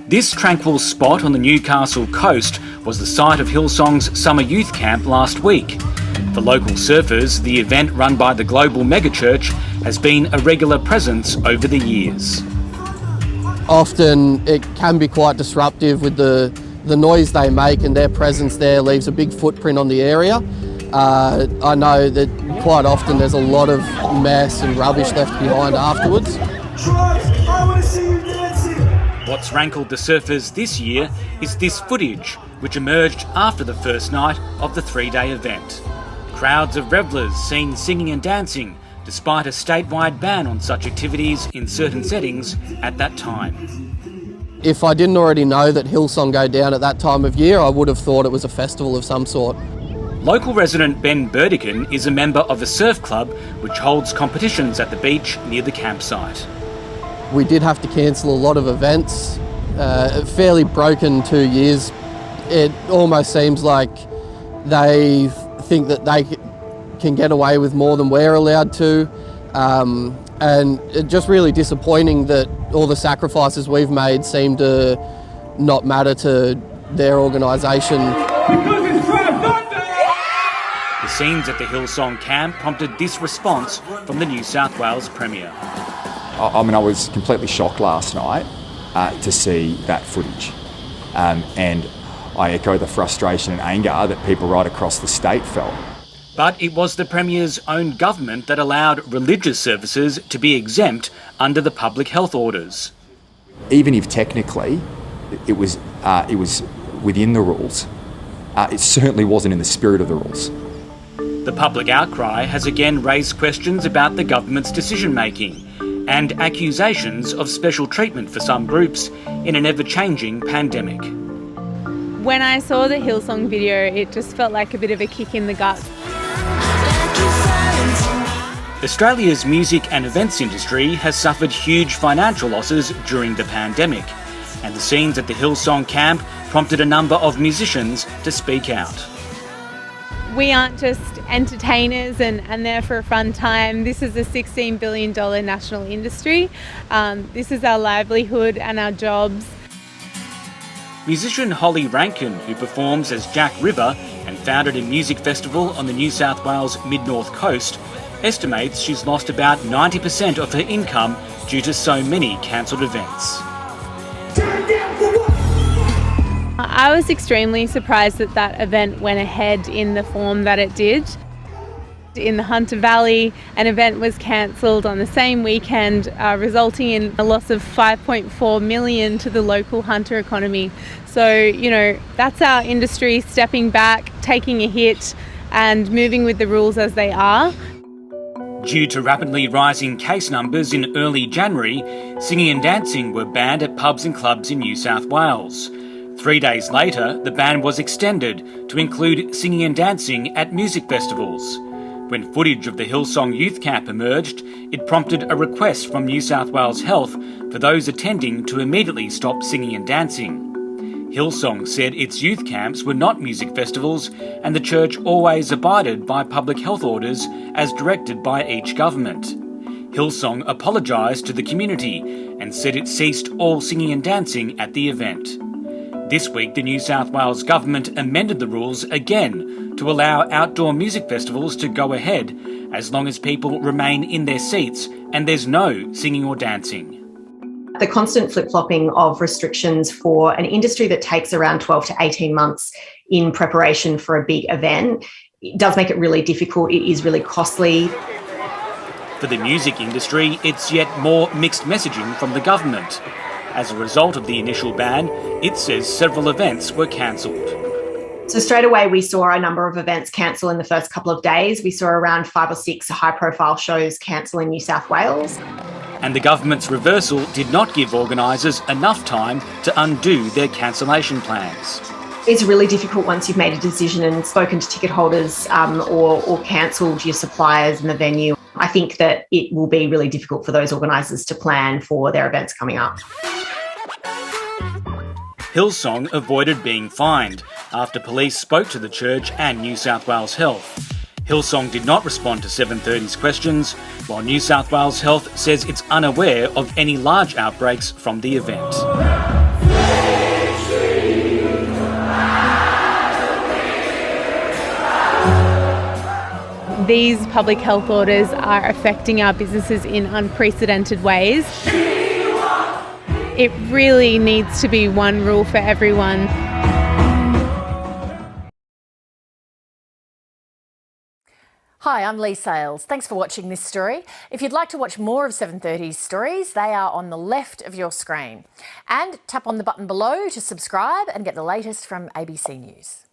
This tranquil spot on the Newcastle coast was the site of Hillsong's summer youth camp last week. For local surfers, the event run by the global megachurch has been a regular presence over the years. Often it can be quite disruptive with the noise they make, and their presence there leaves a big footprint on the area. I know that quite often there's a lot of mess and rubbish left behind afterwards. What's rankled the surfers this year is this footage, which emerged after the first night of the three-day event. Crowds of revellers seen singing and dancing, despite a statewide ban on such activities in certain settings at that time. If I didn't already know that Hillsong go down at that time of year, I would have thought it was a festival of some sort. Local resident Ben Burdican is a member of a surf club which holds competitions at the beach near the campsite. We did have to cancel a lot of events, fairly broken 2 years. It almost seems like they think that they can get away with more than we're allowed to. And it's just really disappointing that all the sacrifices we've made seem to not matter to their organisation. The scenes at the Hillsong camp prompted this response from the New South Wales Premier. I mean, I was completely shocked last night to see that footage. And I echo the frustration and anger that people right across the state felt. But it was the Premier's own government that allowed religious services to be exempt under the public health orders. Even if technically it was within the rules, it certainly wasn't in the spirit of the rules. The public outcry has again raised questions about the government's decision-making and accusations of special treatment for some groups in an ever-changing pandemic. When I saw the Hillsong video, it just felt like a bit of a kick in the gut. Australia's music and events industry has suffered huge financial losses during the pandemic, and the scenes at the Hillsong camp prompted a number of musicians to speak out. We aren't just entertainers and there for a fun time. This is a $16 billion national industry. This is our livelihood and our jobs. Musician Holly Rankin, who performs as Jack River and founded a music festival on the New South Wales mid-north coast, estimates she's lost about 90% of her income due to so many cancelled events. I was extremely surprised that that event went ahead in the form that it did. In the Hunter Valley, an event was cancelled on the same weekend, resulting in a loss of $5.4 million to the local hunter economy. So, that's our industry stepping back, taking a hit and moving with the rules as they are. Due to rapidly rising case numbers in early January, singing and dancing were banned at pubs and clubs in New South Wales. 3 days later, the ban was extended to include singing and dancing at music festivals. When footage of the Hillsong youth camp emerged, it prompted a request from New South Wales Health for those attending to immediately stop singing and dancing. Hillsong said its youth camps were not music festivals, and the church always abided by public health orders as directed by each government. Hillsong apologised to the community and said it ceased all singing and dancing at the event. This week, the New South Wales Government amended the rules again to allow outdoor music festivals to go ahead as long as people remain in their seats and there's no singing or dancing. The constant flip-flopping of restrictions for an industry that takes around 12 to 18 months in preparation for a big event, it does make it really difficult. It is really costly. For the music industry, it's yet more mixed messaging from the government. As a result of the initial ban, it says several events were cancelled. So straight away, we saw a number of events cancel in the first couple of days. We saw around 5 or 6 high-profile shows cancel in New South Wales. And the government's reversal did not give organisers enough time to undo their cancellation plans. It's really difficult once you've made a decision and spoken to ticket holders or cancelled your suppliers in the venue. I think that it will be really difficult for those organisers to plan for their events coming up. Hillsong avoided being fined after police spoke to the church and New South Wales Health. Hillsong did not respond to 730's questions, while New South Wales Health says it's unaware of any large outbreaks from the event. These public health orders are affecting our businesses in unprecedented ways. It really needs to be one rule for everyone. Hi, I'm Lee Sales. Thanks for watching this story. If you'd like to watch more of 730's stories, they are on the left of your screen. And tap on the button below to subscribe and get the latest from ABC News.